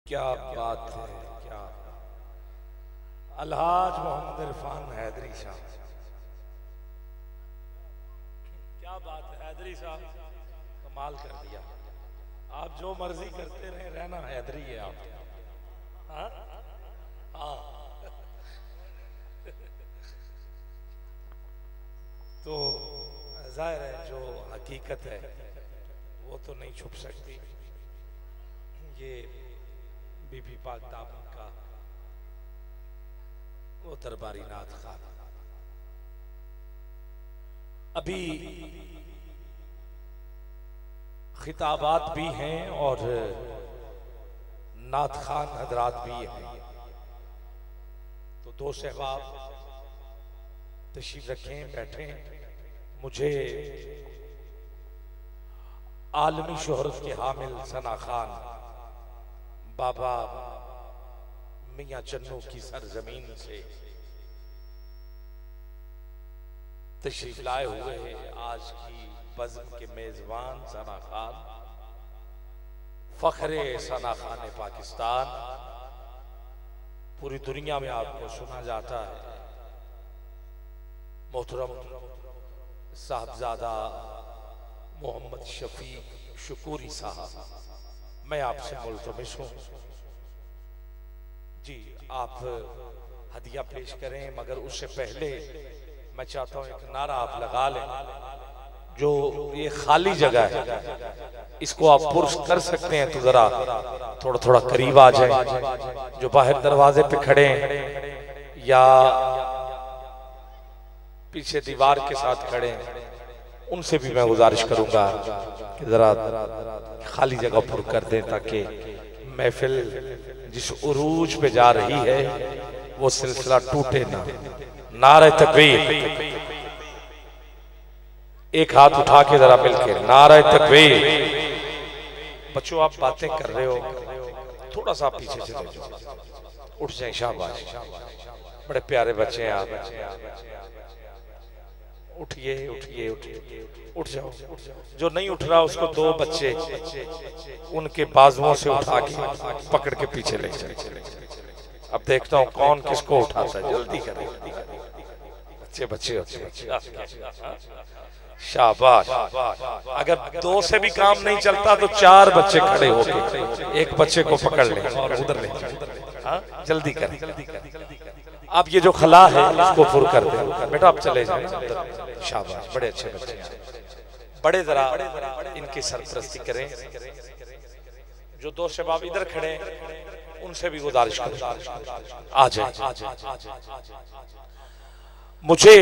क्या बात है, क्या अलहाज मोहम्मद इरफान हैदरी साहब, क्या बात है हैदरी साहब, कमाल कर दिया। आप जो मर्जी करते रहे, रहना हैदरी है आप। हाँ हाँ तो जाहिर है जो हकीकत है वो तो नहीं छुप सकती। ये बीबी पाक दामन का वो दरबारी नाथ खान, अभी खिताबात भी हैं और नाथ खान हजरात भी हैं, तो दो सहबाब तशरीफ रखें, बैठें। मुझे आलमी शोहरत के हामिल सना खान बाबा मियां चन्नू की सरजमीन से तशरीफ लाए हुए हैं आज की बज़्म के मेजबान सना खान, फख्रे सना खान पाकिस्तान। पूरी दुनिया में आपको सुना जाता है। मोहतरम साहबजादा मोहम्मद शफीक शुकूरी साहब, मैं आपसे मुल्तमिस हूँ जी, आप हदिया पेश करें, मगर उससे पहले मैं चाहता हूँ एक नारा आप लगा लें। जो ये खाली जगह है इसको आप पुरुष कर सकते हैं तो जरा थोड़ा थोड़ा करीब आ जाए। जो बाहर दरवाजे पे खड़े हैं या पीछे दीवार के साथ खड़े हैं, उनसे भी मैं गुजारिश करूंगा कि जरा खाली जगह पुर कर दें ताकि महफिल जिस उरूज पे जा रही है वो सिलसिला टूटे ना। नारे तकबीर, एक हाथ उठा के जरा मिलके नारे तकबीर। बच्चों आप बातें कर रहे हो, थोड़ा सा पीछे चले जाओ, उठ जाए। शाबाश, बड़े प्यारे बच्चे हैं आप। उठिए उठिए उठिए, उठ जाओ। जो नहीं उठ रहा उसको दो बच्चे उनके बाजुओं से उठा के पकड़ के पीछे ले जाए। अब देखता हूँ कौन किसको उठाता है, जल्दी करें। बच्चे बच्चे होते, शाबाश। अगर दो से भी काम नहीं चलता तो चार बच्चे खड़े होके एक बच्चे को पकड़ ले और उधर ले, जल्दी करें। आप ये जो खला है इसको पुर कर दे बेटा, आप चले जाए। शाबाश, बड़े अच्छे बच्चे हैं। बड़े जरा इनकी सरपरस्ती करें। जो दो शबाब इधर खड़े उनसे भी गुजारिश करें, आ जाए। मुझे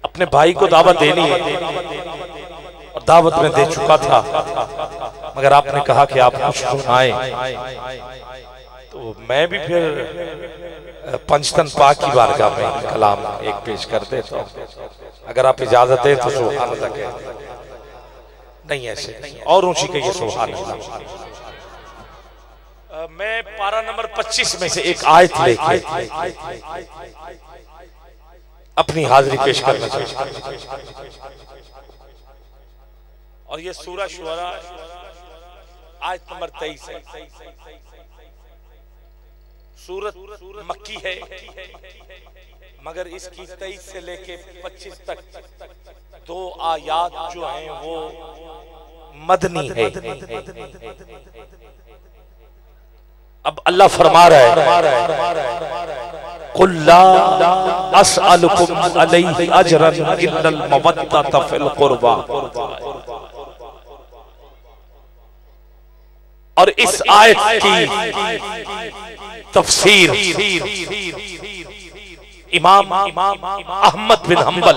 अपने भाई को दावत देनी है और दावत में दे चुका था, मगर आपने कहा कि आप कुछ सुनाएं, तो मैं भी फिर पंचतन पाक की बारगाह में कलाम एक पेश कर देता हूं। अगर आप इजाजत दें तो सुभान अल्लाह कहें, नहीं ऐसे नहीं, और ऊंची कहिए सुभान अल्लाह। मैं पारा नंबर 25 में से एक आयत लेके अपनी हाजिरी पेश करना चाहता हूं। और ये सूरह शुअरा आयत नंबर 23 है। सूरत मक्की है, मगर इसकी 23 से लेके 25 तक दो आयात जो हैं वो मदनी है। अब अल्लाह फरमा रहा है, कुल ला अस्अलुकुम अलैहि अजरन इल्लल मवद्दत फिल कुर्बा। और इस आयत की तफसीर इमाम अहमद बिन हम्बल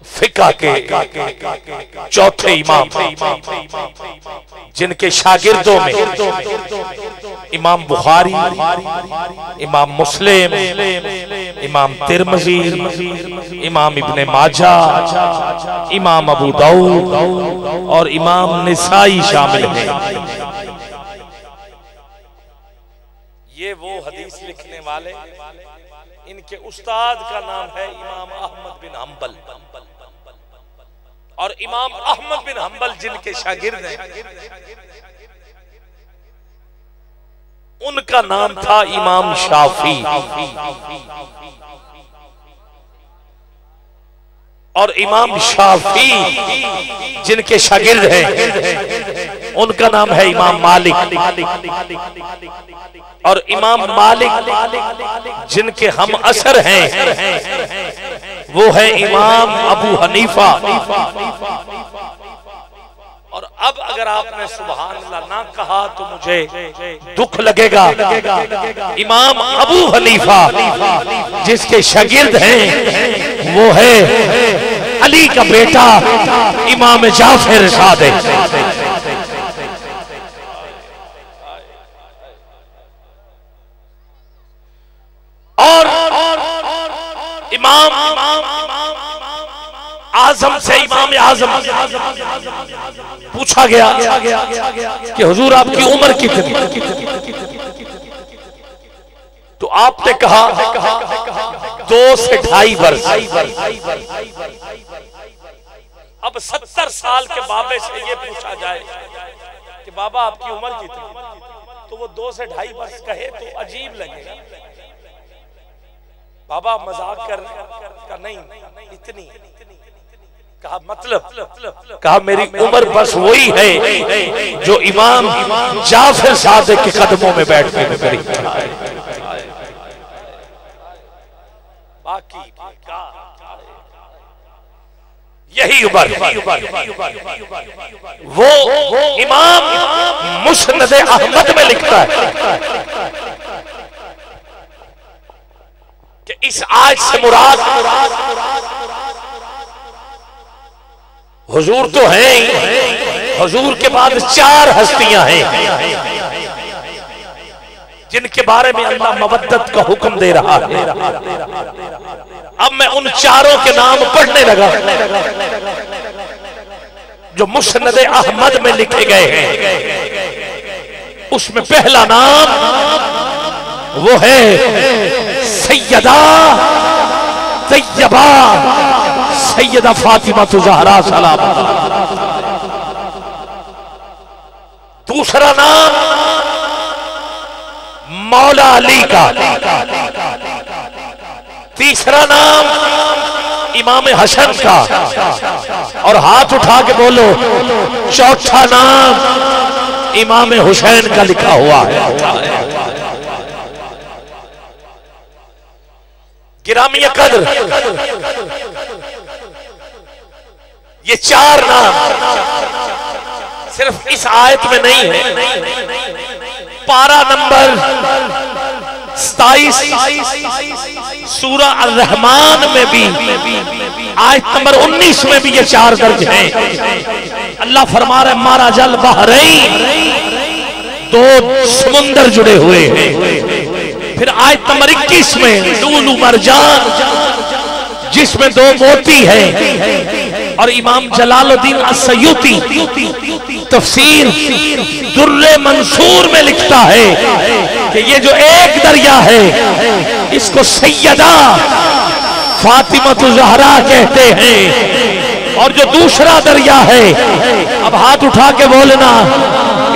फिका के चौथे इमाम, जिनके शागिर्दों में इमाम बुखारी, इमाम मुस्लिम, इमाम तिरमिज़ी, इमाम इब्ने माजा, इमाम अबू दाऊद और इमाम निसाई शामिल हैं। ये वो हदीस लिखने वाले, इनके उस्ताद का नाम है इमाम अहमद बिन हम्बल। और इमाम अहमद बिन हंबल जिनके शागिर्द हैं, उनका नाम था इमाम शाफी। और इमाम शाफी जिनके शागिर्द हैं, उनका नाम है इमाम मालिक। और इमाम मालिक जिनके हम असर हैं, वो है इमाम अबू हनीफा। और अब अगर आपने सुभान अल्लाह ना कहा तो मुझे दुख लगेगा। इमाम अबू हनीफा जिसके शागिर्द हैं, वो है अली का बेटा इमाम जाफर सादिक। और इमाम आजम से इमाम आजम पूछा गया कि हुजूर आपकी उम्र कितनी? तो आपने कहा 2 से 2.5 वर्ष। अब 70 साल के बाबे से ये पूछा जाए कि बाबा आपकी उम्र कितनी, तो वो 2 से 2.5 वर्ष कहे तो अजीब लगेगा। बाबा मजाक कर नहीं, इतनी कहा, मतलब कहा मेरी उम्र बस वही है जो इमाम जाफर सादिक के कदमों में बैठने में मेरी। बाकी यही उम्र वो इमाम मुस्नद अहमद में लिखता है कि इस आज से मुराद हुजूर तो हैं ही, हुजूर के बाद 4 हस्तियां हैं जिनके बारे में अल्लाह मवद्दत का हुक्म दे रहा है। अब मैं उन 4 के नाम पढ़ने लगा जो मुस्नद अहमद में लिखे गए हैं। उसमें पहला नाम वो है सैयदा तैयबा सैयदा फातिमा ज़हरा सलाम। दूसरा नाम मौला अली का। तीसरा नाम इमाम हसन का। और हाथ उठा के बोलो, चौथा नाम इमाम हुसैन का लिखा हुआ है। गिरामी कद्र, ये 4 नाम सिर्फ इस आयत में नहीं है। पारा नंबर 27 सूरा अर-रहमान में भी आयत नंबर 19 में भी ये 4 दर्ज हैं। अल्लाह फरमा रहे मारा जल बहरैन, 2 समुंदर जुड़े हुए हैं। फिर आयत नंबर 21 में लूलू मरजान, जिसमें 2 मोती हैं। और इमाम जलालुद्दीन अस्सयूती तफसीर दुर्रे मंसूर में लिखता है कि ये जो एक दरिया है इसको सैयदा फातिमा ज़हरा कहते हैं। और जो दूसरा दरिया है, अब हाथ उठा के बोलना,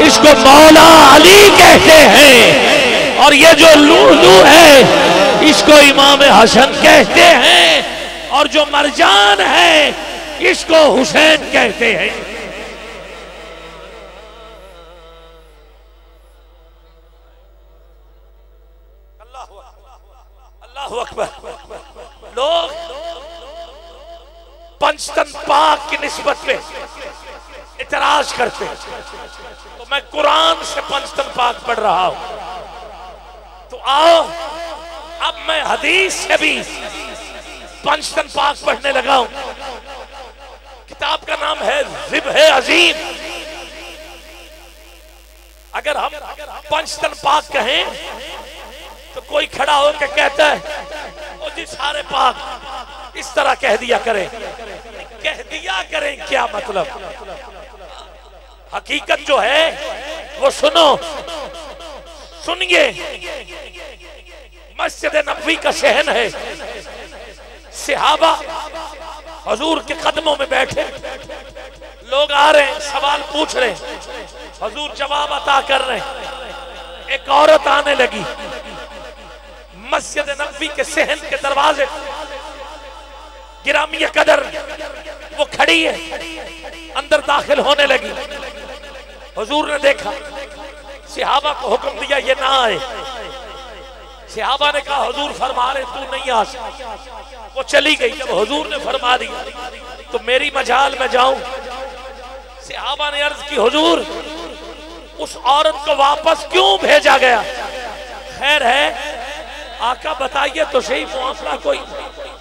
इसको मौला अली कहते हैं। और ये जो लूलू है इसको इमाम हसन कहते हैं। और जो मरजान है इसको हुसैन कहते हैं। अल्लाहु अकबर। लोग पंचतन पाक की निस्बत पे इतराज करते हैं, तो मैं कुरान से पंचतन पाक पढ़ रहा हूं। तो आओ अब मैं हदीस से भी पंचतन पाक पढ़ने लगा हूं। किताब का नाम है ज़िब्ह अज़ीम। अगर हम पंचतन पाक कहें तो कोई खड़ा होकर कहता है ओ जी सारे पाक, इस तरह कह दिया करें। कह दिया करें क्या मतलब? हकीकत जो है वो सुनो, सुनिए। मस्जिद नबवी का शहन है। सहाबा हुजूर के कदमों में बैठे, लोग आ रहे हैं, सवाल पूछ रहे हैं, हुजूर जवाब अता कर रहे हैं। एक औरत आने लगी, मस्जिद नबवी के सहन के दरवाजे, गिरामी कदर वो खड़ी है, अंदर दाखिल होने लगी। हुजूर ने देखा, सहाबा को हुक्म दिया ये ना आए। सहाबा ने कहा हुजूर फरमा रहे तू नहीं आ सकता। वो चली गई। जब हुजूर ने फरमा दिया तो मेरी मजाल में जाऊं। सहाबा ने अर्ज की हुजूर उस औरत को वापस क्यों भेजा गया? खैर है आका बताइए तो सही मामला कोई।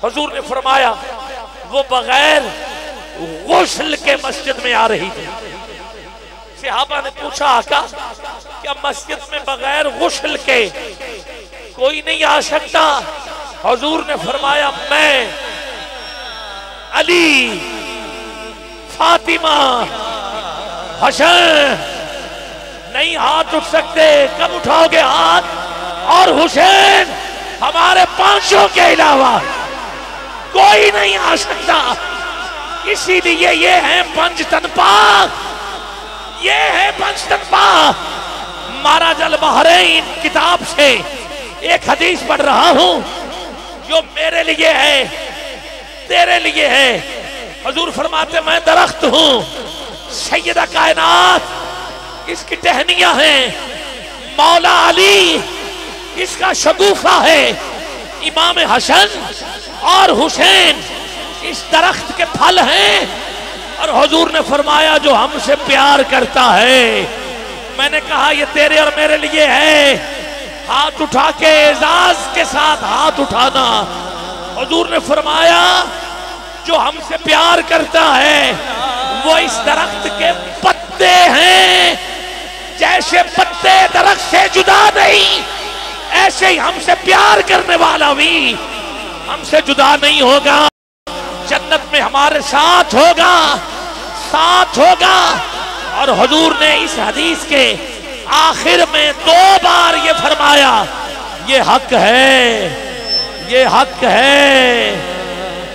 हुजूर ने फरमाया वो बगैर गुस्ल के मस्जिद में आ रही थी। सहाबा ने पूछा आका क्या मस्जिद में बगैर गुस्ल के कोई नहीं आ सकता? हुजूर ने फरमाया मैं, अली, फातिमा, हसन नहीं हाथ उठ सकते। कब उठाओगे हाथ? और हुसैन, हमारे पांचों के अलावा कोई नहीं आ सकता। इसीलिए ये है पंजतनपा, ये है पंजतनपा। महाराज अल बहरैन किताब से एक हदीस पढ़ रहा हूं जो मेरे लिए है, तेरे लिए है। हुजूर फरमाते मैं दरख्त हूं, सैयदा कायनात इसकी टहनियां हैं, मौला अली इसका शगुफा है, इमाम हसन और हुसैन इस दरख्त के फल हैं। और हुजूर ने फरमाया जो हमसे प्यार करता है, मैंने कहा ये तेरे और मेरे लिए है। हाथ उठा के एजाज के साथ हाथ उठाना। हुजूर ने फरमाया जो हमसे प्यार करता है वो इस दरख्त के पत्ते हैं। जैसे पत्ते दरख्त से जुदा नहीं, ऐसे ही हमसे प्यार करने वाला भी हमसे जुदा नहीं होगा। जन्नत में हमारे साथ होगा, साथ होगा। और हुजूर ने इस हदीस के आखिर में 2 बार ये फरमाया ये हक है, ये हक है।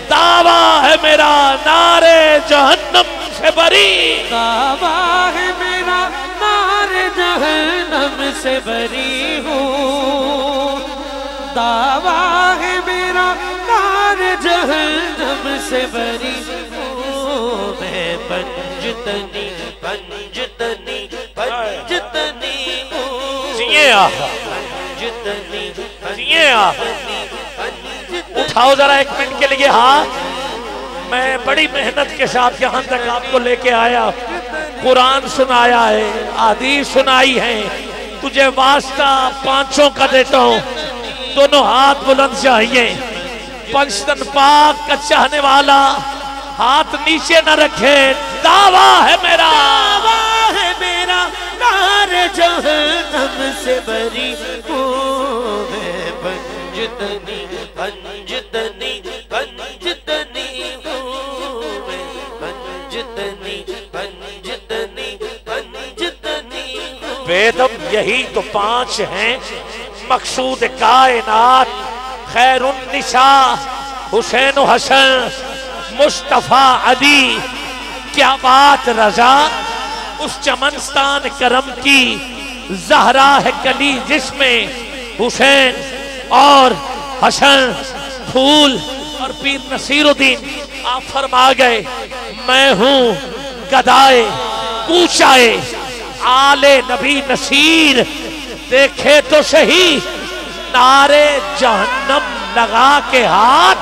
दावा है मेरा नारे जहन्नम से बरी, दावा है मेरा नारे जहन्नम से बरी हूँ। दावा है मेरा नारे जहन्नम से बरी हूँ। मैं पंजतनी पंजतनी पंजतनी हूँ। जिए पंजतनी जिए उठाओ जरा एक मिनट के लिए हाथ। मैं बड़ी मेहनत के साथ यहाँ तक आपको लेके आया, कुरान सुनाया है, हदीस सुनाई है। तुझे वास्ता पांचों का देता हूँ, दोनों हाथ बुलंद चाहिए। पंजतनपा का चाहने वाला हाथ नीचे न रखे। दावा है मेरा, दावा है मेरा नारे जहन्नम से बरी हूँ। मैं पंजतनी पंजतनी पंजतनी हूँ। मैं पंजतनी पंजतनी पंजतनी हूँ। बेदम यही तो 5 हैं मकसूद कायनात। खैरुन्निसा हुसैन हसन मुस्तफा अली। क्या बात रजा उस चमनस्तान करम की जहरा है कली, जिसमें हुसैन और हसन फूल और पीर नसीरुद्दीन आप फरमा गए मैं हूं गदाए कूचाए आले नबी नसीर। देखे तो सही नारे जहन्नम लगा के हाथ।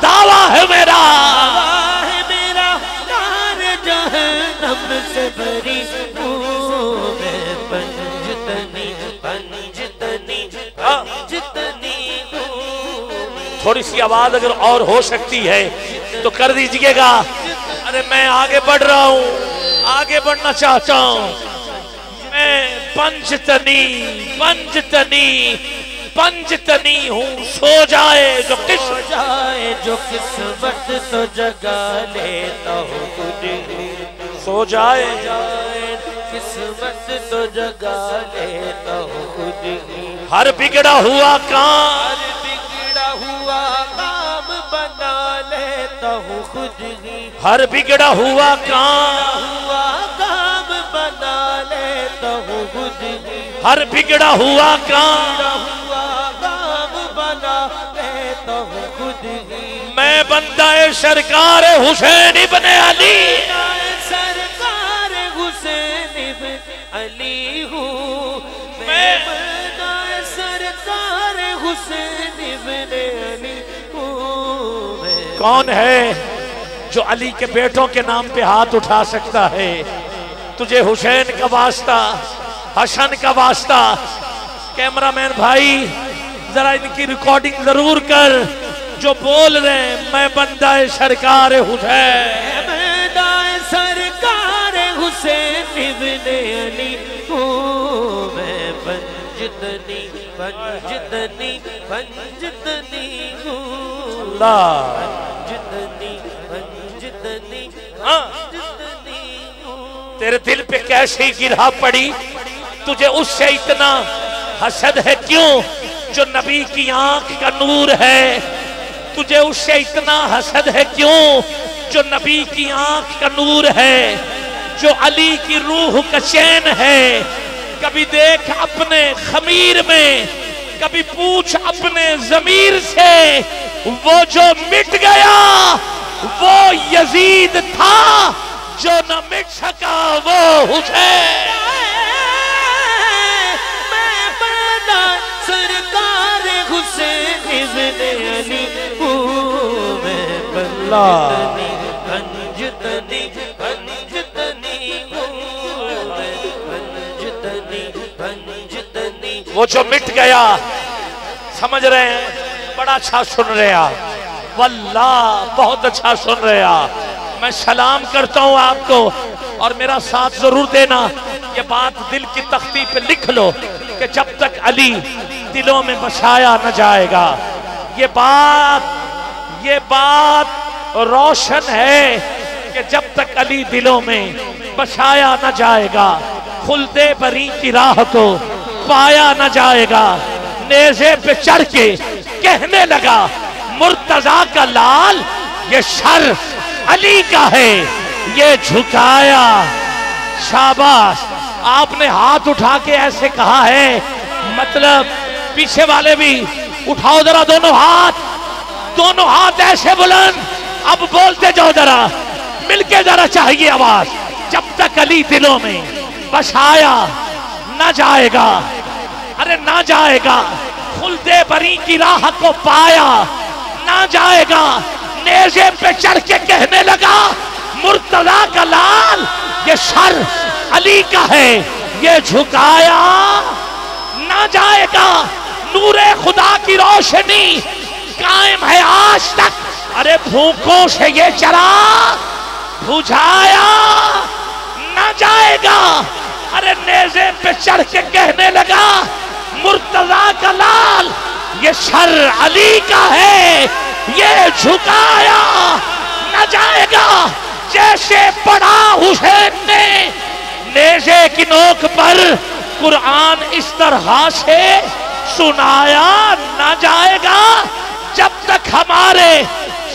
दावा है मेरा, दावा है मेरा नारे जहन्नम से बरी हूँ। मैं पंजतनी पंजतनी पंजतनी हूँ। थोड़ी सी आवाज अगर और हो सकती है तो कर दीजिएगा। अरे मैं आगे बढ़ रहा हूँ, आगे बढ़ना चाहता हूँ। मैं पंजतनी पंजतनी पंजतनी हूँ। सो जाए जो किस्मत तो जगा लेता हूँ तुझे। सो जाए किस्मत तो जगा लेता हूँ तुझे। हर बिगड़ा हुआ काम, हर बिगड़ा हुआ काम काम बना लेता हूँ खुद ही, हर बिगड़ा हुआ काम बना लेता हूँ खुद ही, हर बिगड़ा हुआ काम बना लेता हूँ खुद ही। मैं बंदा सरकार हुसैन इब्ने अली, सरकार हुसैन इब्ने अली हूँ, मैं बंदा सरकार हुसैन इब्ने अली हूँ। कौन है जो अली के बेटों के नाम पे हाथ उठा सकता है? तुझे हुसैन का वास्ता, हसन का वास्ता। कैमरामैन भाई जरा इनकी रिकॉर्डिंग जरूर कर, जो बोल रहे हैं मैं बंदा सरकार हुसैन, बंदा सरकार हुसैन इब्ने अली हूँ, मैं पंजतनी पंजतनी पंजतनी हूँ, अल्लाह पंजतनी पंजतनी पंजतनी हूँ। तेरे दिल पे कैसी गिरा पड़ी? तुझे उससे इतना हसद है क्यों जो नबी की आंख का नूर है? तुझे उससे इतना हसद है क्यों जो नबी की आंख का नूर है, जो अली की रूह का चैन है? कभी देख अपने खमीर में, कभी पूछ अपने जमीर से, वो जो मिट गया वो यजीद था, जो न मिट सका वो हुसैन। मैं बंदा सरकार हुसैन इब्ने अली हूँ, मैं पंजतनी पंजतनी पंजतनी हूँ, मैं पंजतनी पंजतनी। वो जो मिट गया, समझ रहे हैं? बड़ा अच्छा सुन रहे हैं, वल्लाह बहुत अच्छा सुन रहे हैं। मैं सलाम करता हूं आपको और मेरा साथ जरूर देना। ये बात दिल की तख्ती पे लिख लो कि जब तक अली दिलों में बसाया न जाएगा, ये बात रोशन है कि जब तक अली दिलों में बसाया न जाएगा, खुलदे बरी की राह को पाया न जाएगा। नेज़े पे चढ़ के कहने लगा मुर्तजा का लाल, ये शर अली का है, ये झुकाया। शाबाश, आपने हाथ उठा के ऐसे कहा है, मतलब पीछे वाले भी उठाओ जरा दोनों हाथ ऐसे बुलंद। अब बोलते जाओ जरा, मिलके जरा चाहिए आवाज। जब तक अली दिलों में बसाया न जाएगा, अरे ना जाएगा, खुलदे बरी की राह को पाया ना जाएगा। नेज़े पे चढ़ के कहने लगा मुर्तजा का लाल, ये सर अली का है, ये झुकाया ना जाएगा। नूरे खुदा की रोशनी कायम है आज तक, अरे भूखों से ये चरा बुझाया ना जाएगा। अरे नेज़े पे चढ़ के कहने लगा मुर्तजा का लाल, ये सर अली का है, ये झुकाया न जाएगा। जैसे पढ़ा हुसैन ने नेज़े की नोक पर कुरान, इस तरह से सुनाया न जाएगा जब तक हमारे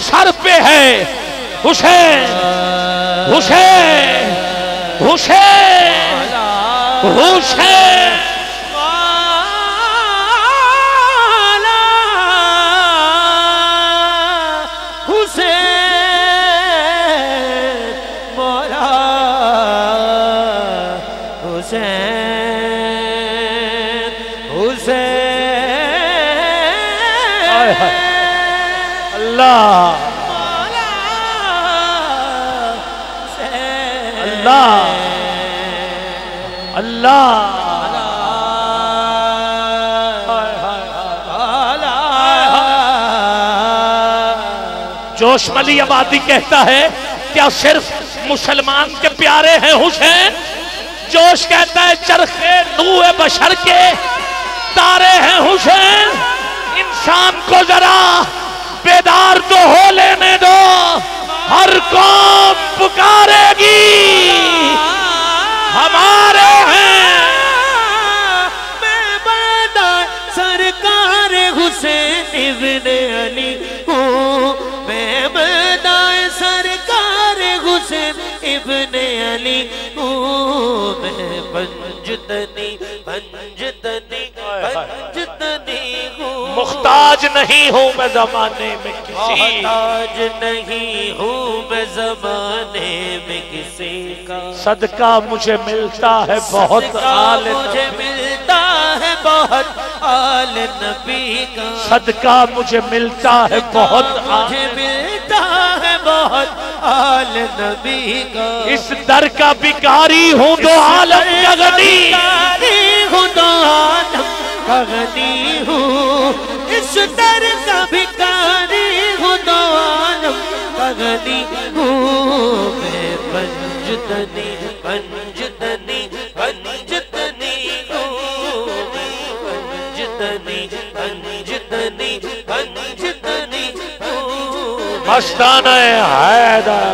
सर पे है हुसैन हुसैन हुसैन हुसैन। जोशमली आबादी कहता है क्या सिर्फ मुसलमान के प्यारे हैं हुसैन? जोश कहता है चरखे नूए बशर के तारे हैं हुसैन। इंसान को जरा बेदार तो हो लेने दो, हर कौम पुकारेगी हमारे हैं। मैं बंदा सरकार हुसैन इब्ने अली हूँ, अली हूँ मैं, पंजतनी पंजतनी पंजतनी हूँ। मुख्ताज नहीं हूँ मैं जमाने में किसी, मुख्ताज नहीं हूँ मैं जमाने में किसी का। सदका मुझे मिलता है बहुत आल, मुझे मिलता है बहुत आल नबी का। सदका मुझे मिलता है बहुत, मुझे मिलता है बहुत आल नबी का। इस दर का भिखारी हूँ दो आलम का गनी, हूँ दो आलम का गनी हूँ। इस दर का भिखारी हूँ दो आलम का गनी हूँ मैं। पंजतनी पंजतनी पंजतनी हूँ, पंजतनी पंजतनी पंजतनी हूँ। मस्ताना हैदर,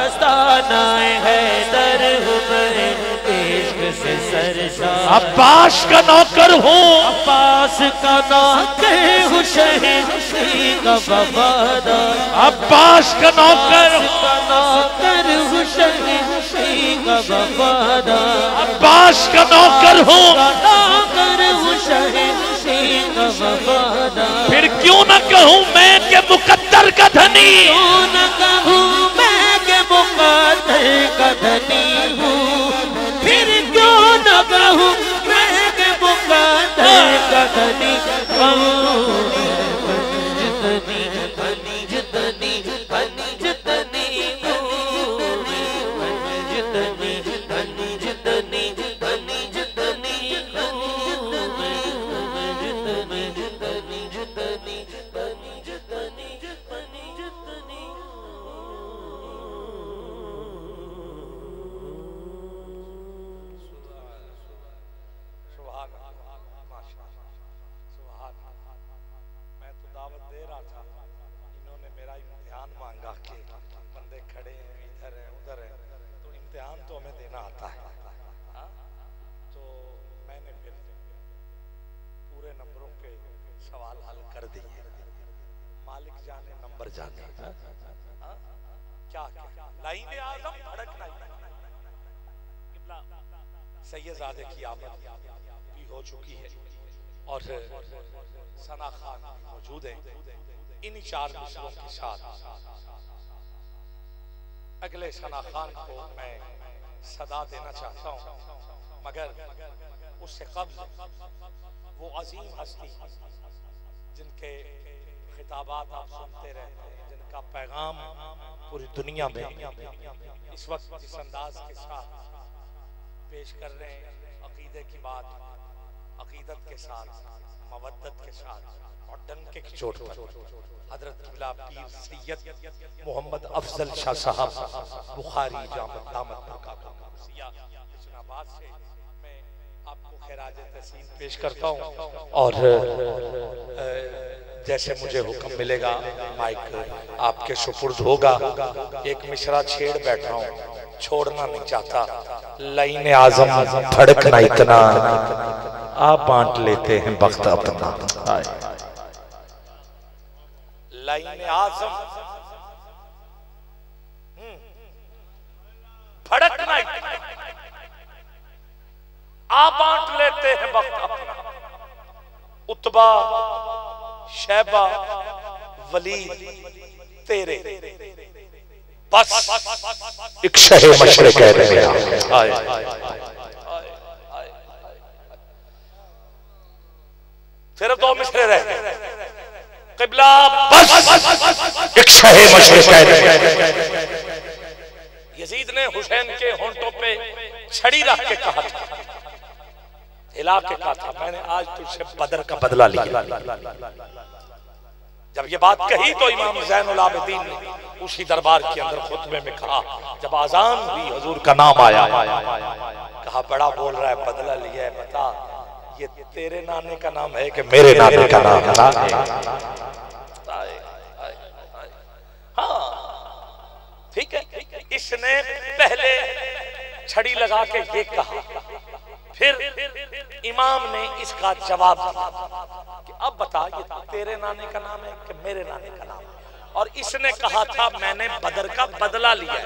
मस्ताना हैदर हूँ मैं, इश्क से सरशार। अब्बास का नौकर हूँ, अब्बास का नौकर हूँ, शहीद का वफादार। अब्बास का नौकर हूँ, का नौकर हूँ, शहीद का वफादार। अब्बास का नौकर हूँ, नौकर हूँ, शहीद का वफादार। फिर क्यों न कहूँ मैं के मुकद्दर का धनी, क्यों न कहूँ मैं के मुकद्दर का धनी हूँ। फिर क्यों न कहूँ मैं के मुकद्दर का धनी हूँ। पंजतनी पंजतनी पंजतनी हूँ, पंजतनी पंजतनी पंजतनी हूँ, पंजतनी पंजतनी पंजतनी पंजतनी। मैं तो दावत दे रहा था, इन्होंने मेरा इम्तिहान मांगा कि बंदे खड़े हैं, इधर हैं उधर हैं, तो इम्तिहान तो हमें देना आता है। तो मैंने फिर पूरे नंबरों के सवाल हल कर दिए। मालिक जाने नंबर जाने, क्या क्या लाइन आज़म भड़कना। सैयदजादे की आमद भी हो चुकी है और सना खान मौजूद है। इन चार मिसरों के साथ अगले सना खान को मैं सदा देना चाहता हूँ, मगर उससे कब्ल वो अजीम हस्ती जिनके खिताबात आप सुनते रहते हैं, जिनका पैगाम पूरी दुनिया में इस वक्त जिस अंदाज के साथ पेश कर रहे हैं, अकीदे की बात अकीदत के साथ, मवद्दत के साथ और डंके की चोट पर हजरत किबला पीर सैयद मोहम्मद अफजल शाह साहब बुखारी जामत दामत इस्लामाबाद से मैं आपको खैराज तहसीन पेश करता हूँ। और जैसे मुझे हुक्म मिलेगा माइक आपके सुपुर्द होगा। एक मिसरा छेड़ बैठा हूँ, छोड़ना नहीं चाहता। लाइन आज़म धड़कना इतना, आप बांट लेते हैं वक्त अपना। लाइन आज़म धड़कना इतना, आप बांट लेते हैं वक्त अपना। उतबा शैबा वलीद तेरे बस एक शहे मशरे कह रहे हैं। सिर्फ दो मिसरे रह गए। किबला बस एक शहे मशरे कह रहे हैं। यजीद ने हुसैन के होंठों पे छड़ी रख के कहा था, हिला के कहा था, मैंने आज तुझसे बदर का बदला लिया। जब ये बात कही तो इमाम ज़ैनुल आबिदीन ने उसी दरबार के अंदर खुतबे में कहा, जब आजान हुई हुजूर का नाम आया, कहा बड़ा बोल रहा है, बदला लिया है, बता ये तेरे नाने का नाम है कि मेरे नाने का नाम है? हाँ ठीक है। इसने पहले छड़ी लगा के ये कहा, फिर इमाम ने इसका जवाब दिया कि अब बता ये तेरे नाने का नाम है कि मेरे नाने का नाम है? और इसने कहा था मैंने बदर का बदला लिया,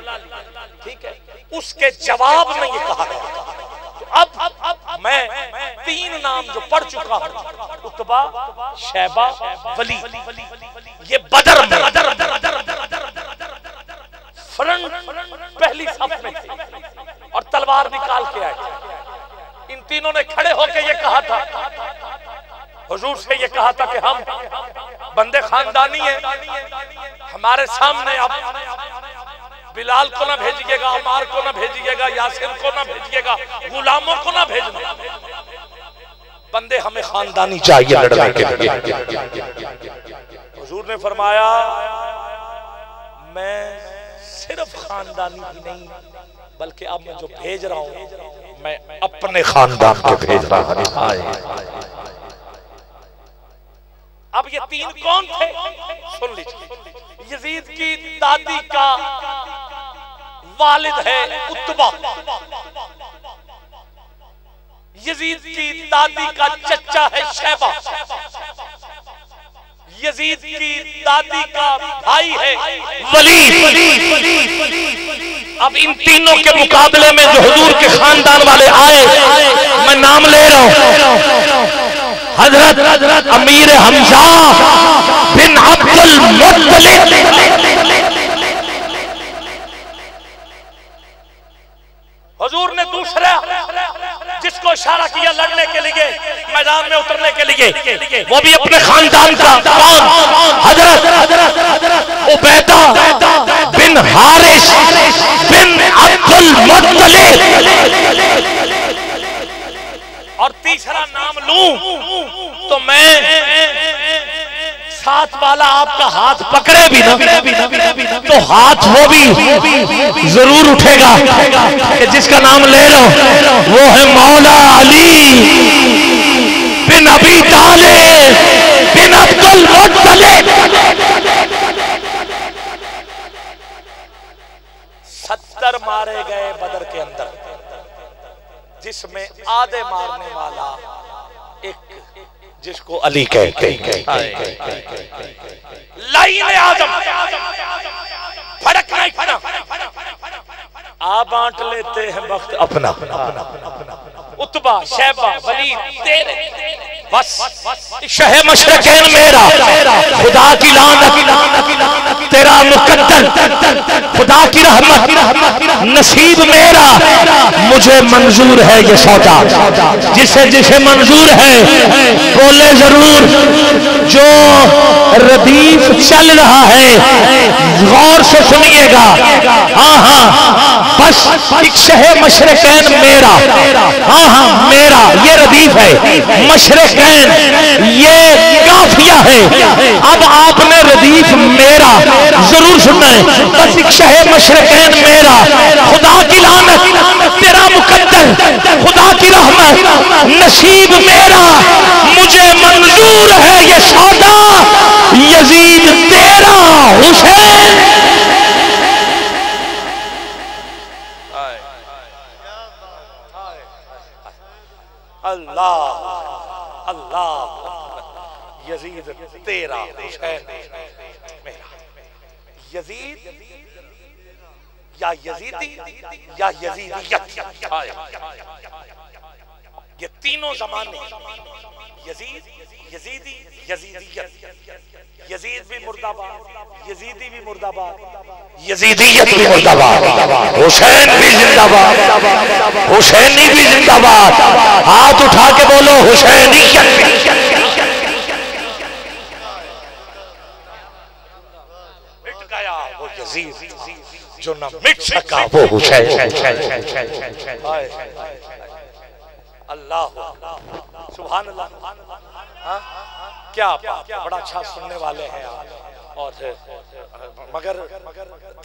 ठीक है, उसके जवाब में ये कहा गया। तो अब मैं 3 नाम जो पढ़ चुका हूं, उतबा, शैबा, वली, ये बदर फ्रंट पहली सफ में थे और तलवार निकाल के आए। इन तीनों ने खड़े होकर ये कहा था, हुजूर से ये कहा था कि हम बंदे खानदानी हैं, हमारे सामने आप बिलाल को ना भेजिएगा, अमार को ना भेजिएगा, यासिर को ना भेजिएगा, गुलामों को ना भेजना, बंदे हमें खानदानी चाहिए लड़ने के लिए। हुजूर ने फरमाया मैं सिर्फ खानदानी ही नहीं बल्कि अब मैं जो भेज रहा हूं मैं अपने खानदान के भेज रहा हूं। अब ये 3 कौन थे सुन लीजिए। यजीद की दादी का वालिद है उतबा, यजीद की दादी का चचा है शैबा, यजीद की दादी का भाई है वलीद। अब इन तीनों के मुकाबले में जो हुजूर के खानदान वाले आए, मैं नाम ले रहा हूं, हजरत अमीर हमजा बिन अब्दुल मुत्तलिब, हुजूर ने दूसरा जिसको इशारा किया लड़ने के लिए, मैदान में उतरने के लिए, वो भी अपने खानदान का, कौन? हजरत उबैदा बिन हारिस बिन अब्दुल मुत्तलिब। और तीसरा नाम लूं तो मैं साथ वाला आपका हाथ पकड़े भी ना तो हाथ वो भी जरूर उठेगा कि जिसका नाम ले लो वो है मौला अली बिन अबी तालिब बिन अब्दुल मुत्तलिब। 70 मारे गए बदर के अंदर, जिसमें आधे मारने वाला एक जिसको अली कहते हैं। लाइन आजम फड़क नहीं फड़ा, आप बांट लेते हैं वक्त अपना, उतबा शैबा वलीद तेरे बस। शह मशरकैन मेरा खुदा की लानत, तेरा मुकद्दर खुदा की रहमत, नसीब मेरा मुझे मंजूर है ये सौदा। जिसे जिसे मंजूर है बोले जरूर। जो रदीफ चल रहा है गौर से सुनिएगा। हाँ हाँ बस एक शह मशरकैन मेरा, हाँ हाँ मेरा ये रदीफ है, मशरकैन ये काफिया है। अब आपने रदीफ मेरा जरूर सुनना है। बस एक शह मशरकैन मेरा खुदा की लानत, तेरा मुकद्दर खुदा की रहमत, नसीब मेरा मुझे मंजूर है ये सौदा। यजीद तेरा हुसैन। अल्लाह अल्लाह यजीद तेरा हुसैन मेरा। यजीद या यजीदी या यजीदियत, ये तीनों जमाने यजीद यजीदी यजीदियत। यजीद भी मुर्दाबाद, यजीदी भी मुर्दाबाद, यजीदियत भी मुर्दाबाद, हुसैन भी जिंदाबाद, हुसैनी भी जिंदाबाद। हाथ उठा के बोलो हुसैनियत। मिट गया वो यजीद जो न मिट सका वो हुसैन। अल्लाह सुभान अल्लाह। क्या बड़ा अच्छा सुनने वाले हैं आप, और मगर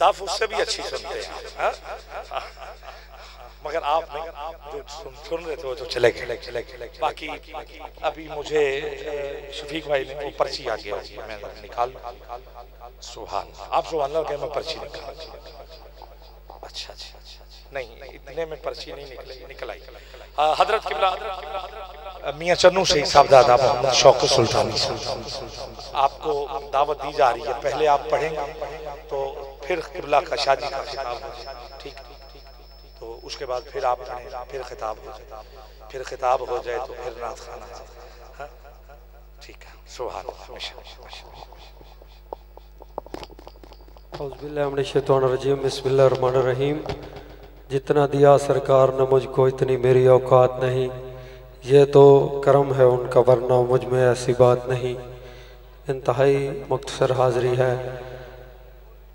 दफ उससे भी अच्छी सुनते हैं। मगर आप जो सुन रहे थे वो तो चले गए। बाकी अभी मुझे शफीक भाई ने वो पर्ची आ गया, मैं निकाल। सुभान आप सुभान अल्लाह के मैं पर्ची निकाल। अच्छा अच्छा नहीं इतने में पर्ची नहीं निकल आई। हजरत किबला मियाँ चन्नू शहीद साहबजादा मोहम्मद शौकत सुल्तानी आपको दावत दी जा रही है। पहले आप पढ़ेंगे तो फिर किबला का शादी का खिताब हो जाए, ठीक, तो उसके बाद फिर आप पढ़ें, फिर खिताब हो जाए, फिर खिताब हो जाए तो फिर नात खाना, हाँ ठीक है। सुभान अल्लाह। औज़ुबिल्लाहिमिनश्शैतानिर्रजीम, बिस्मिल्लाहिर्रहमानिर्रहीम। जितना दिया सरकार ने मुझको इतनी मेरी औकात नहीं, ये तो करम है उनका वरना मुझ में ऐसी बात नहीं। इंतहाई मुख्तसर हाज़री है।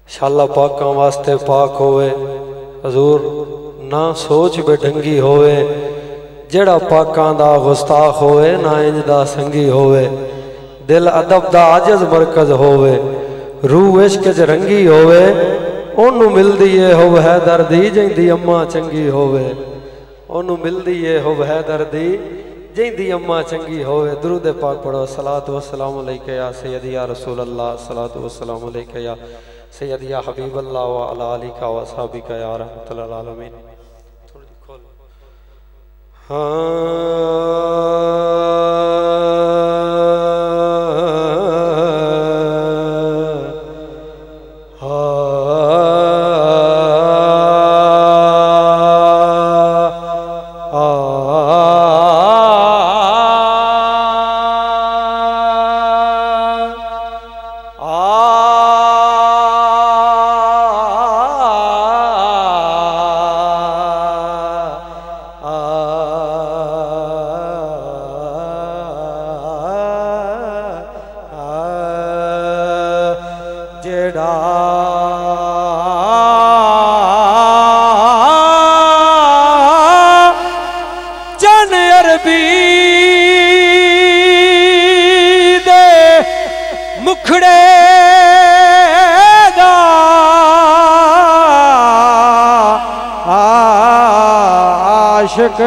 शाला पाका वास्ते पाक होवे हजूर, ना सोच बेढंगी होवे, जेड़ा पाकां दा गुस्ताख होवे ना इंज दा संगी होवे, दिल अदब दा आजिज़ मरकज होवे, रूह इश्क च रंगी होवे, ओनू मिलदी ए हुब हैदरदी जिंदी अम्मा चंगी होवे, ओनू मिलदी ए हुब हैदरदी जिंदी अम्मा चंगी होवे। दुरूद पाक पढ़ो। सलातु वस्सलामु अलैका या सय्यदी या रसूल अल्लाह, सलातु वस्सलामु अलैका या सय्यदी या हबीब अल्लाह व अला आलिका व असहाबिका या रहमतुल लिल आलमीन।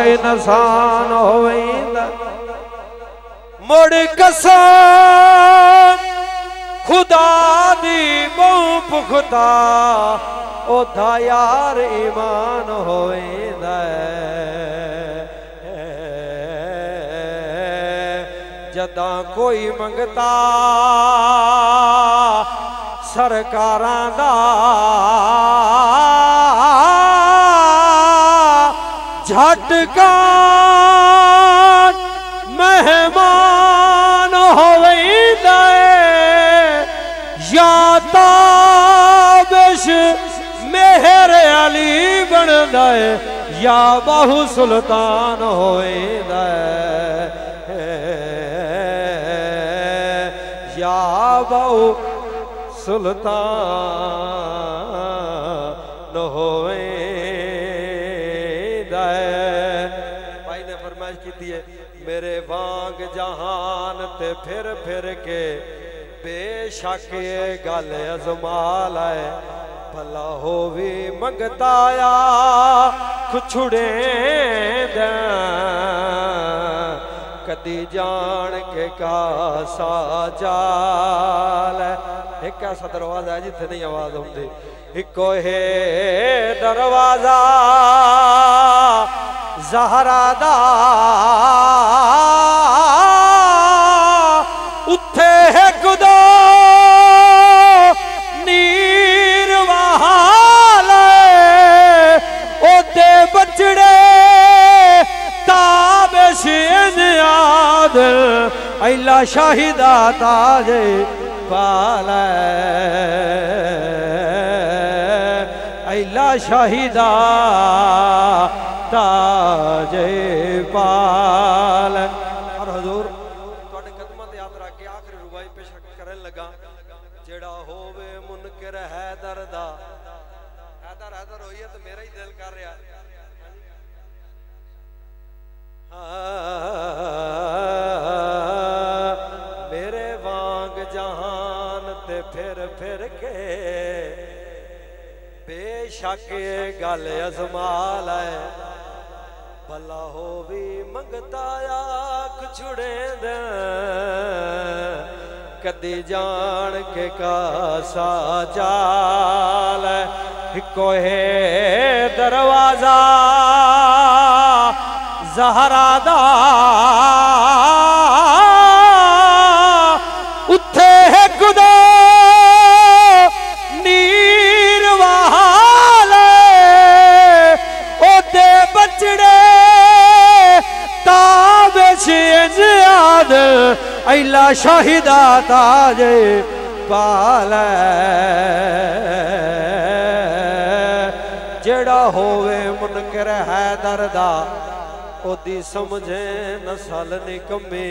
इंसान होवेंदा मुड़ कसम खुदा दी बहु पुख्ता, ओदा यार ईमान होवेंदा। जदा कोई मंगता सरकारां दा, झटकान मेहमान होवेंदा, या ताबिश मेहर अली बनदा, या बाहु सुल्तान होवेंदा, या बाहु सुल्तान होवे। मेरे वांग जहान ते फिर फिर के बेशक ये गल अजमाल है, भला हो भी मंगताया कुछुड़े दा, कदी जान के कासा जाल है। एक ऐसा दरवाजा है जिथे नहीं आवाज आती, इको है दरवाजा ज़हरा दा, उत्थे है खुदा नीर वहाले, ओते बचड़े ताबिश याद, अल्लाह शाहिदा ताजे पाले, अल्लाह शाहिदा ताजे पाल। और हजूर तुहाडे कदमां ते याद रख के आखिरी रुबाई पेश करन लगा, जेड़ा होवे मुनकर हैदर दा, हैदर हैदर होइए तो मेरा ही दिल कर रहा, मेरे वांग जहान ते फिर फिर के बेशक ये गल अजमाल है, भला हो भी मंगताया कुछुड़े दे, कदी जान के कासा जाल है। कोहे दरवाजा ज़हरा दा उत्थे है खुदा नीर वाले ओदे बचड़े ताबिश इंजाद ऐला शाहिदा ताजे पाले जेड़ा होवे मुनकर हैदर दा ओदी समझे नसल निकम्मे।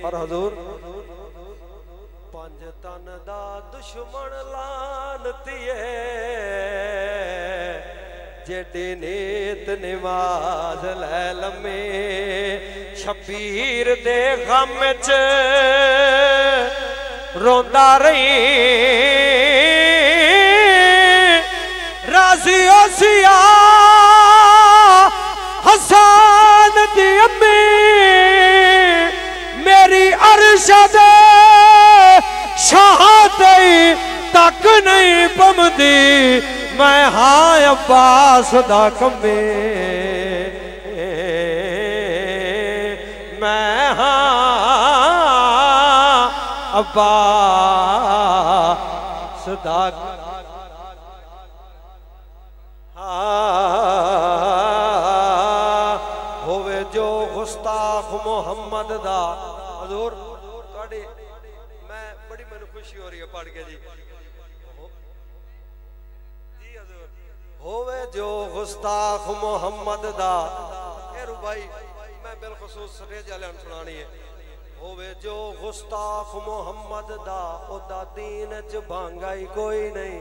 और हजूर पंज तन दा दुश्मन लानतिए जेडी नीत निवाज लै लम्मे। शबीर दे गम च रोंदा रही राजी ओसिया हसन दी अम्मी मेरी अरशद शाहते तक नहीं पमदी मैं हाँ अब्बास दा कम्मे। मैं हाँ अब्बास दा होवे जो गुस्ताख मोहम्मद दा। हजूर तुहाडी मैं बड़ी मैनू खुशी हो रही है पढ़ के जी। हजूर होवे जो गुस्ताख मोहम्मद दा रू भाई मैं बिलखसूस स्टेज वाले सुनानी है। होवे जो गुस्ताख मोहम्मद दा ओदा दीन च भांगाई कोई नहीं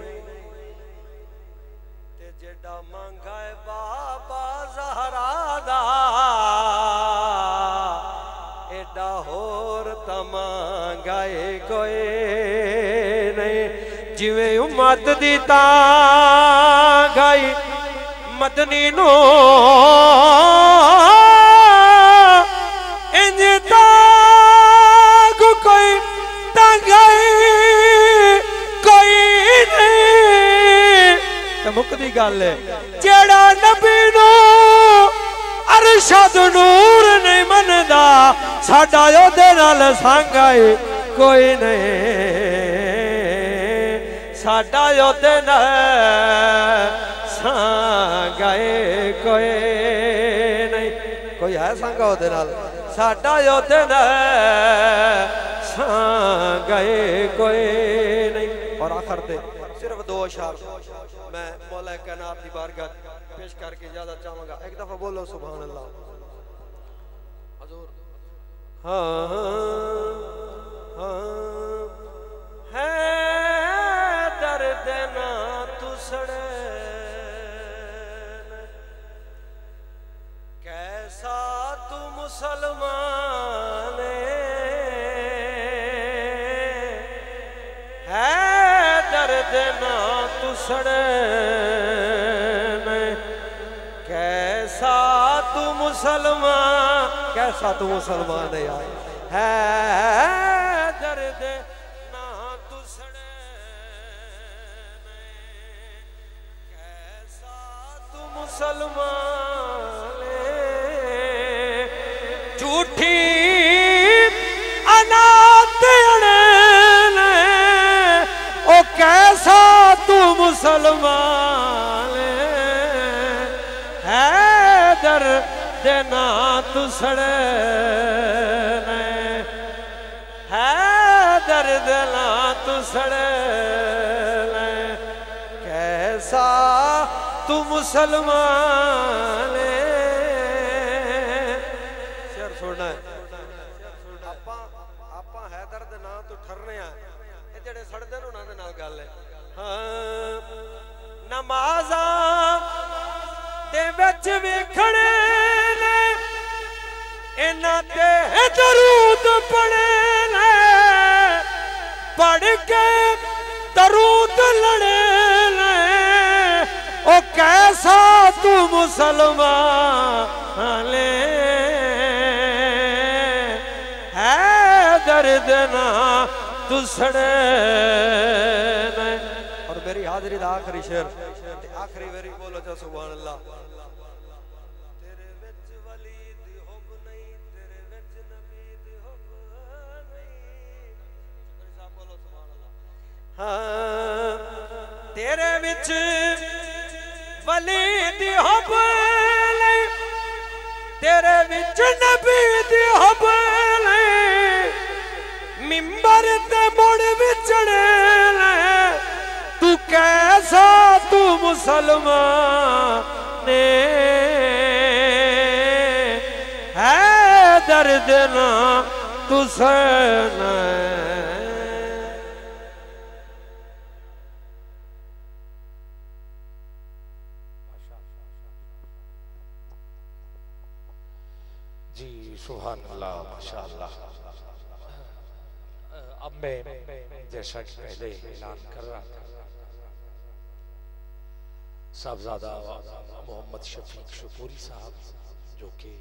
ते जेड़ा मांगा है बाबा ज़हरा दा एडा होर तमांगा है कोई नहीं। जिवें उम्मत दी तांगाई मदनी नो इंज तांग कोई तांगाई कोई नहीं। मुकदी गल है जेड़ा नबी नू अरशद नूर नहीं मनदा साडा ओदे नाल संगाई कोई नहीं। साडा ओदे नाल संगाई कोई नहीं। कोई है संगा ओदे नाल साडा ओदे नाल संगाई कोई नहीं। और आखिर ते सिर्फ दो अशार मैं मौला कायनात की बारगाह पेश करके ज्यादा चाहूंगा। एक दफा बोलो सुभान अल्लाह। हजूर हाँ हाँ है दर्द ना तुसड़े कैसा तू मुसलमान है दर्द ना तुसड़े कैसा तू मुसलमान कैसा तू मुसलमान है यार है दर्द ना तुसड़े कैसा तू मुसलमान झूठी अनाथ ओ कैसा तू मुसलमान है दर्द ना तुसड़े है दर्द ना तुसड़े कैसा तू मुसलमान। शेर सुनना है आपा है दर्द ना तू ठरने जेड़े सड़दे उन्हां दे नाल गल है। हाँ नमाज़ां दे विच वेखणे ने इन्हां ते दरूद पढ़े ने पढ़ के दरूद लड़े ने ओ कैसा तू मुसलमान है दर्द ना तुसड़े। और मेरी हाजिरी दा आखिरी शेर आखिरी मेरी बोलो जो सुभान अल्लाह। तेरे विच वली दी तेरे विच वली दी हबल तेरे विच नबी दी हबल मिंबर ते मुड़ विचड़े तू कैसा तू मुसलमान ने है दर्द ना तू सहना जी सुभान अल्लाह माशाअल्लाह। अब मैं जैसा कि पहले ऐलान कर रहा था साहबजादा मोहम्मद शफीक शुपूरी साहब जो कि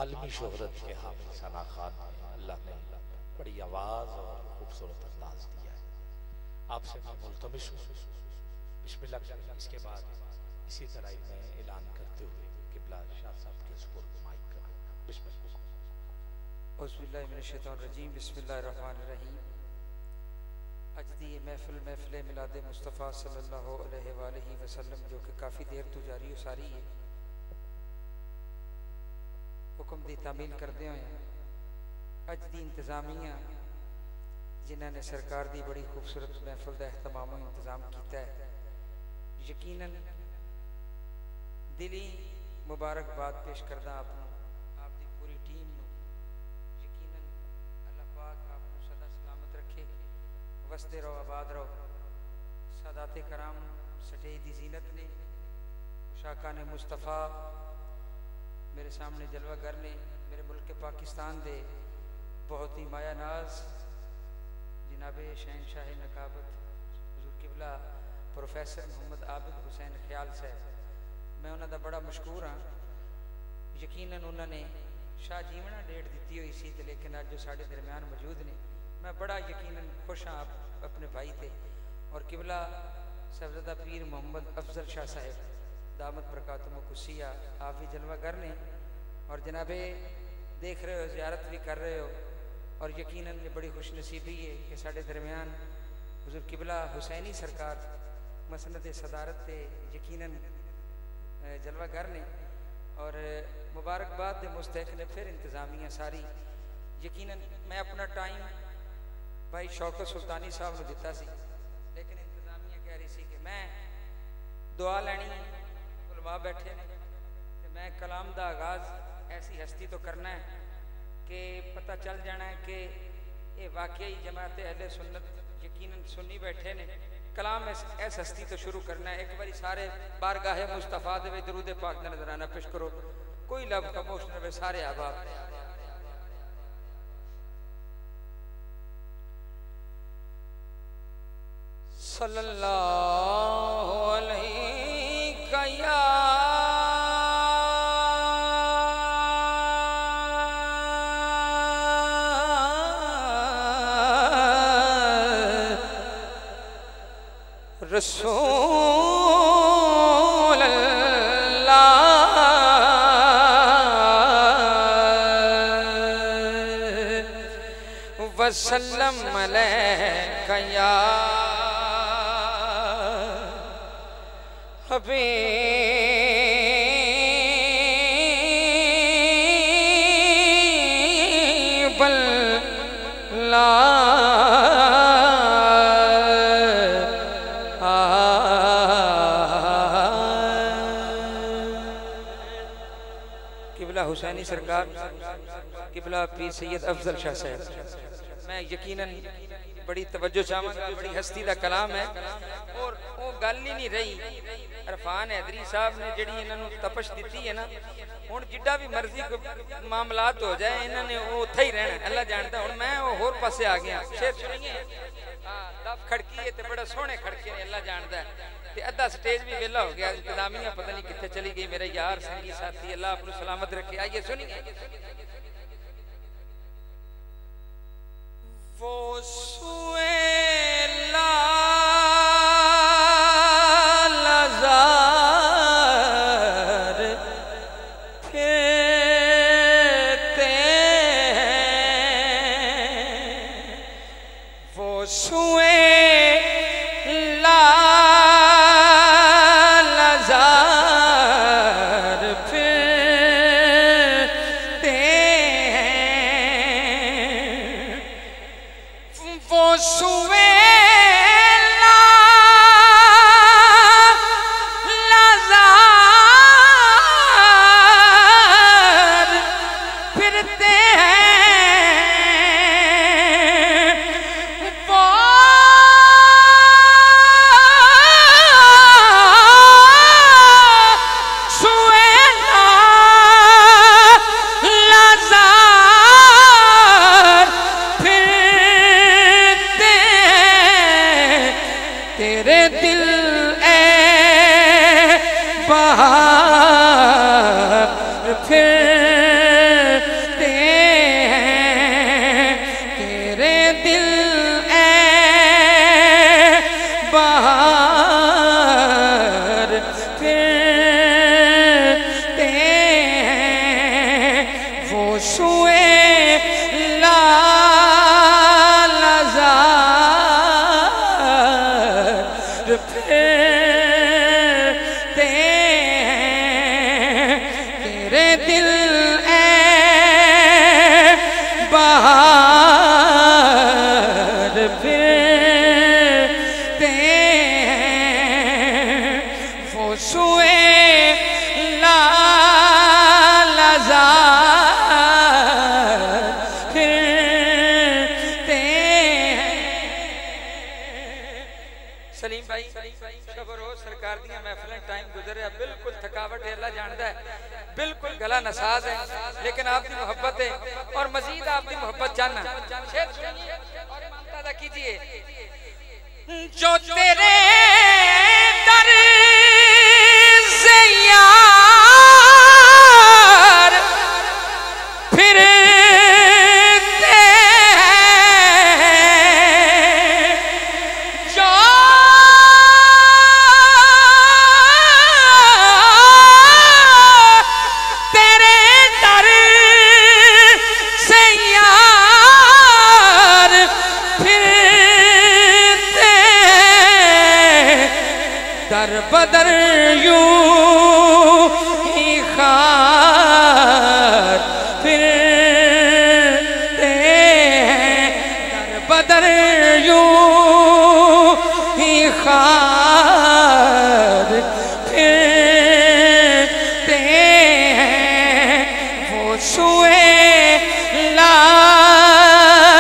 आलमी शोहरत के हामिल सना खान हैं, अल्लाह ने बड़ी आवाज और खूबसूरत अंदाज दिया है। आपसे मैं मुल्तमिस हूँ बिस्मिल्लाह करें। इसके बाद इसी तरह मैं ऐलान करते हुए किबला शाह साहब के सुपुर्द माइक करूँ। औज़ुबिल्लाहि मिनश्शैतानिर्रजीम बिस्मिल्लाहिर्रहमानिर्रहीम। अज दी महफिल महफिल मिलाद मुस्तफ़ा सल्लल्लाहु अलैहि वसल्लम जो कि काफ़ी देर तो जारी सारी है हुक्म की तामील करते हुए अज दी इंतज़ामिया जिन्हों ने सरकार की बड़ी खूबसूरत महफिल का एहतमाम इंतज़ाम किया है, यकीनन दिली मुबारकबाद पेश करदा आपकी पूरी टीम को। यकीनन अल्लाह पाक आपको सदा सलामत रखे, वसदे रहो आबाद रहो। सादाते कराम स्टेज की जीनत ने, शाका ने मुस्तफ़ा मेरे सामने जलवागर ने, मेरे मुल्क पाकिस्तान दे बहुत ही माया नाज जनाबे शहनशाह नकाबत हुज़ूर किबला प्रोफैसर मोहम्मद आबिद हुसैन ख्याल साहब, मैं उन्होंने बड़ा मशहूर हाँ। यकीनन उन्होंने शाह जीवना डेट दी हुई सी, लेकिन अज जो साढ़े दरम्यान मौजूद ने, मैं बड़ा यकीनन खुश हाँ अपने भाई थे। और किबला साहबजादा पीर मोहम्मद अफजल शाह साहब दामद बरकातुहु कुसिया आप भी जलवागर ने और जनाबे देख रहे हो, ज़ियारत भी कर रहे हो। और यकीनन ये बड़ी खुश नसीबी है कि साढ़े दरम्यान हुज़ूर किबला हुसैनी सरकार मसनद सदारत से यकीनन जलवागर ने और मुबारकबाद के मुस्तहक ने। फिर इंतज़ामिया सारी यकीनन मैं अपना टाइम भाई शौकत सुल्तानी साहब को दिता सी, लेकिन इंतज़ामिया कह रही सी कि मैं दुआ लैनी, उलमा बैठे ने, तो मैं कलाम का आगाज़ ऐसी हस्ती तो करना है कि पता चल जाना है कि ये वाकई जमात अहले सुन्नत यकीनन सुन्नी बैठे ने। कलाम ऐस हस्ती तो शुरू करना है। एक बारी सारे बारगाहे मुस्तफ़ा दे विच दरूद पाक दा नज़राना पेश करो, कोई लब खामोश न रहे, सारे आबाद। सल्लल्लाहु अलैहि या रसूल अल्लाह वसल्लम अलैका या हबीब अल्लाह। किबला हुसैनी सरकार किबला पीर सैयद अफजल शाह साहब, मैं यकीनन बड़ी तवज्जो चाहूँगा, बड़ी हस्ती का कलाम है और वो गल ही नहीं रही। इरफान हैदरी साहब ने जी इन्होंने तपश दी है ना, हुण जिड्डा भी मर्जी कोई मामलात हो जाए इन्होंने वो उत्थे ही रहना, अल्लाह जानता। हुण मैं वो होर पासे आ गया, शेर सुनिए हाँ दफ खड़की है तो बड़ा सोहने खड़के ने, अल्लाह जानता है। तो अद्धा स्टेज भी वेला हो गया, इंतजामिया पता नहीं कितने चली गई। मेरे यार संगी साथी अल्लाह अपनी सलामत रखे। आइए सुनिए। वो सुएला सुए ला सुए लालजार फिरते हैं तेरे दिल ए बहार फिरते हैं वो सुए सलीम भाई खबर हो सरकार दिया महफिल टाइम गुजरे बिल्कुल थकावट है अल्लाह जानता है बिल्कुल गला नसाज है लेकिन आपकी मोहब्बत है और मजीद आपकी मोहब्बत जानना शेर सुनिए और इमानदारी कीजिए जो तेरे दर से यार फिर दर बदर यूं ही खार फिरते हैं दर बदर यूं ही खार फिरते हैं वो सुए लालजार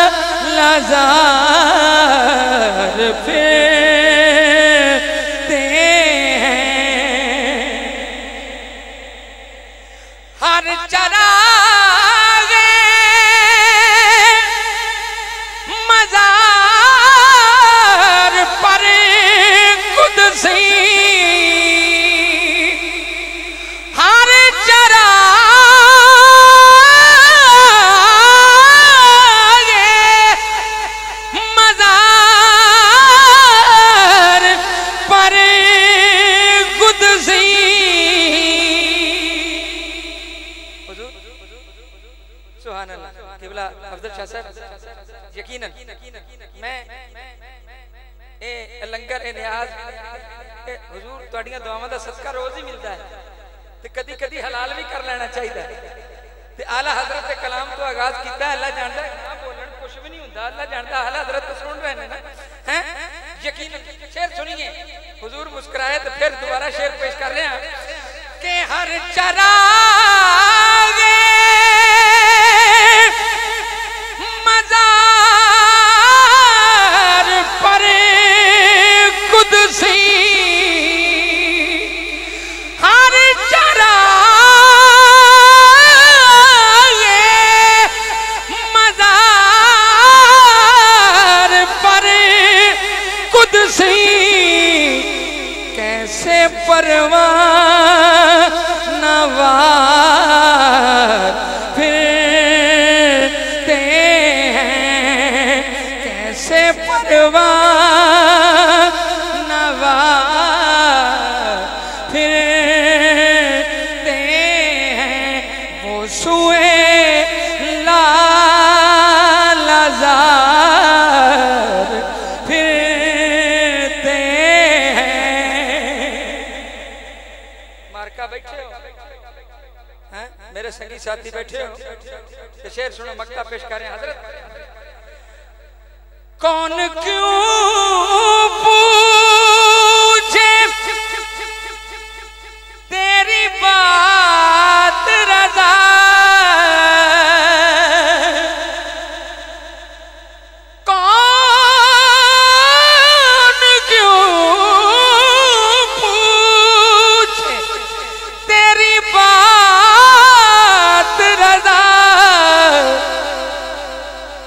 हर चरागे मज़ार पर कुदसी हर चरागे मज़ार पर कुदसी सुभान अल्लाह क़िबला अफजल शाह साहब यकीनन मैं ए लंगर ए नियाज हुजूर तुहाड़ियां दुआवां दा सदका रोज ही मिलता है ते कदी कदी हलाल भी कर लेना चाहिए ते आला हजरत दे कलाम तो आगाज कीता अल्लाह जानदा है ना बोलन कुछ भी नहीं हुंदा अल्लाह जानदा आला हजरत तो सुन रहे हैं हैं यकीनन शेर सुनिए हुजूर मुस्कुराए तो फिर दोबारा शेर पेश कर रहे हैं कि हर चरागे मज़ार पर कुदसी हर चरागे मज़ार पर कुदसी कैसे परवाना वार फिरते हैं कैसे परवाना वार फिरते हैं वो सुए लालजार फिरते हैं मार्का बैठे हो हैं मेरे संगी साथी बैठे हो तो शेर सुनो मक्का पेश करें हजरत कौन क्यों पूछे तेरी बात रज़ा कौन क्यों पूछे तेरी बात रज़ा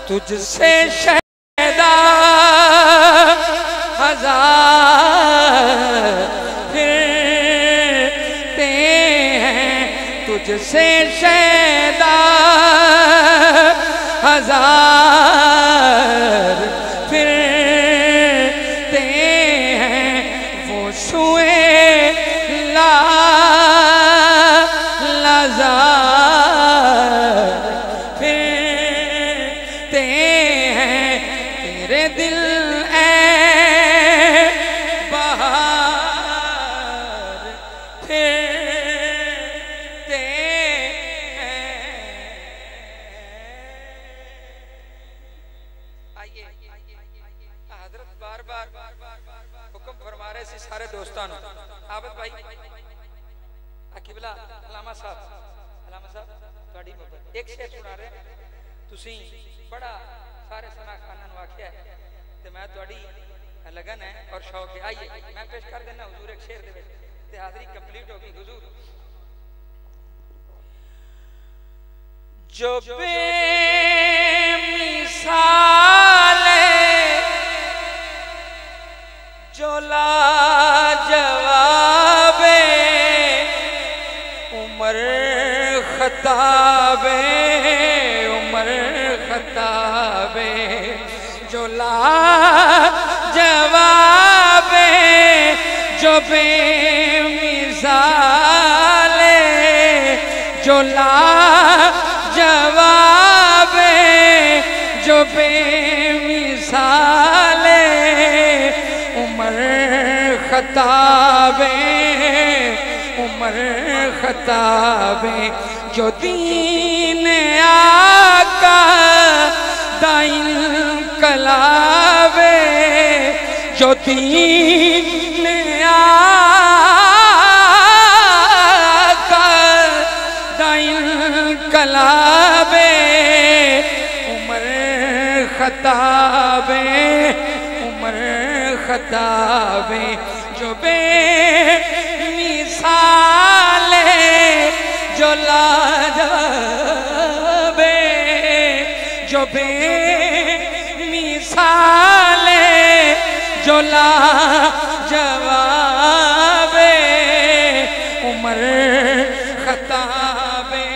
तुझसे शहदा हजार फिरते हैं तुझसे शहदा हजार फिरते हैं वो सुए लालजार हजरत बार बार हुक्म फरमा रहे सी सारे दोस्तों आबद भाई अकीबला अलामा साहब थोड़ी मोहब्बत एक शेर सुना रहे तुसी बड़ा सारे सना खाना आख्या है ते मैं थोड़ी लगन है और शौक है। आइए मैं पेश कर देना हुजूर एक शेर दे ते हाजरी कंप्लीट होगी हुजूर। जो बेमिसाल जो लाजवाब उमर खताब जो लाजवाब जो बेमिसाल जो लाजवाब जो बेमिसाल उमर खताब जो दीन आका दाइन कलावे जो दीन आका दाइन कलावे उमर खताबे जो बेमिसाल जो लाजवाबे जो बेमिसाल जो लाजवाबे उमर खताबे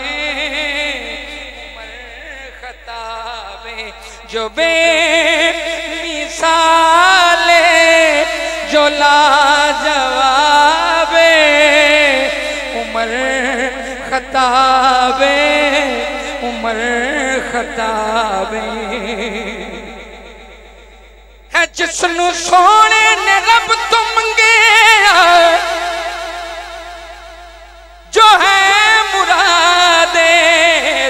जो बेमिसाल जो लाजवाबे उमर खताबे है जिसनु सोने ने रब तो मंगया जो है मुरादे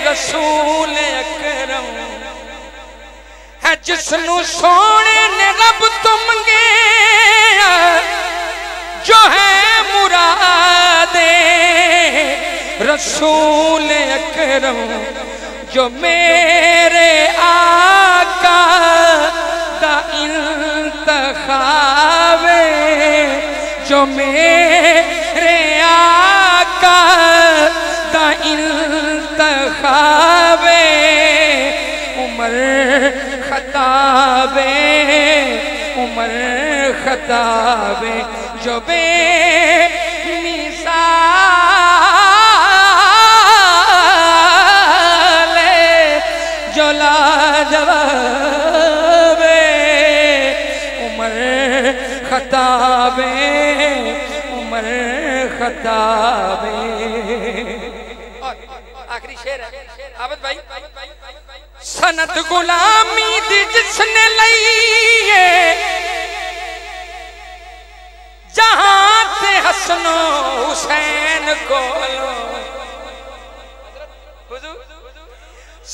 रसूल अकरम है जिसनु सोने ने रब तो मंगया जो है मुरादे रसूल अकरम जो मेरे आका दा इंतखाबे जो मेरे आका दा इंतखाबे उमर खताबे जो बेमिसाल जो लाजवाबे उमर खताबे आखिरी शेर है आबद भाई। सनत गुलामी दी जिसने लई है जहां ते हसनो हुसैन कोलो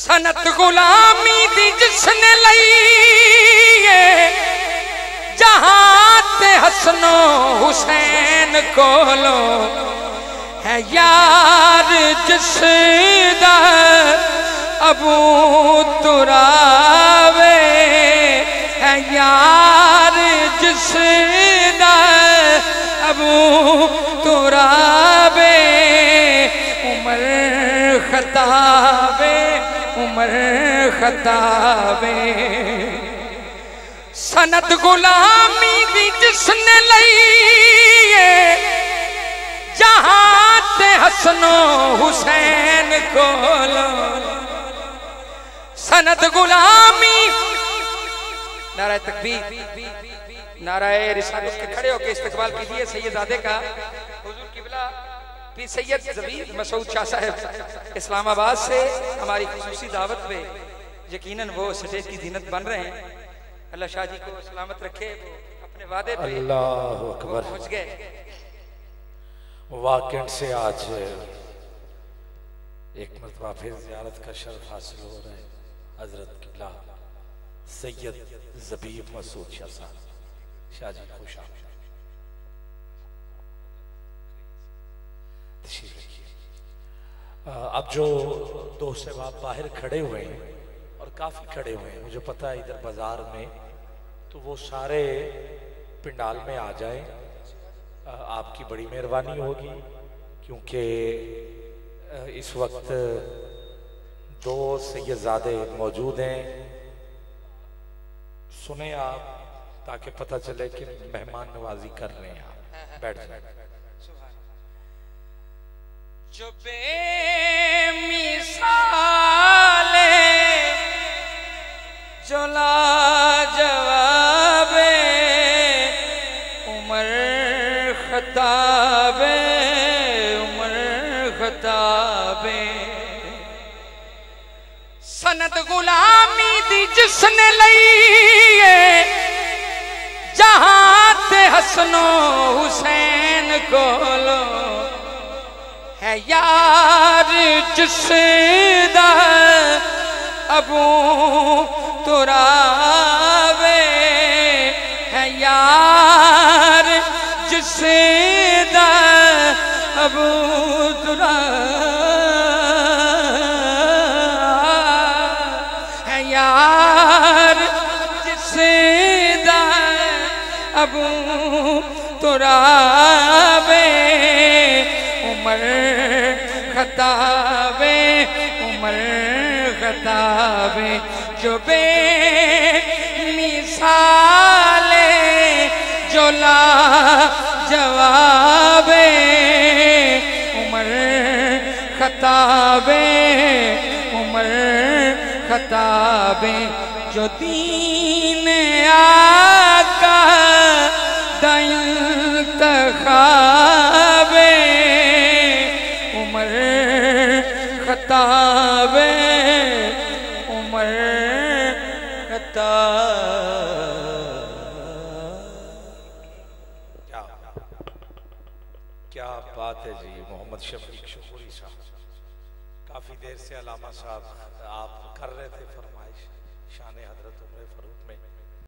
सनत गुलामी दी जिसने लई है जहां ते हसनो हुसैन कोलो है यार जिसदा अबू तुरावे है यार जिसदा अबू तुरावे उमर खताबे सनत गुलामी दी जिसने लई जहां ते हसनो हुसैन कोलो सनत गुलामी नाराए तकबीर नाराए रिसालत के खड़े होकर इस्तकबाल कीजिए सैयदादे का हुजूर किबला पी सैयद ज़बीर मसूद शाह साहब इस्लामाबाद से हमारी खुसूसी दावत पे यकीनन वो स्टेज की जीनत बन रहे हैं। अल्लाह शाह जी को सलामत रखे, वो अपने वादे पे अल्लाह अकबर पहुंच गए। वाकई से आज एक मरतबा फिर ज़ियारत का शर्फ हासिल हो रहा है। हजरत किबला सैयद ज़बीब मसूद शाह साहब। शाह जी खुश आमदीद। तशरीफ रखिए। अब जो दोस्त साहब बाहर खड़े हुए हैं और काफ़ी खड़े हुए हैं, मुझे पता है इधर बाज़ार में, तो वो सारे पिंडाल में आ जाए, आपकी बड़ी मेहरबानी होगी, क्योंकि इस वक्त दो सैयदजादे मौजूद हैं। सुने आप, ताकि पता चले कि मेहमान नवाजी कर रहे हैं आप। बैठ जाए। जो बेमिसाले जो लाजवाबे उमर खताबे उमर खताबे सनद गुलामी दी जिसने लई जहां ते हसनो हुसैन कोलो है यार जिसदा अबू तुरावे है यार जिसदा अबू तुरावे है यार जिसदा अबू तुरावे उमर खताबे उमर खताबे जो बेमिसाले जो लाजवाबे उमर खताबे उमर खताबे जो दीन आका इंतखाबे उमर खताबे उमर क्या बात है जी। मोहम्मद शफीक शुक्री साहब, काफी देर से अलामा साहब आप कर रहे थे फरमाइश शान हजरत उमर फारूक में।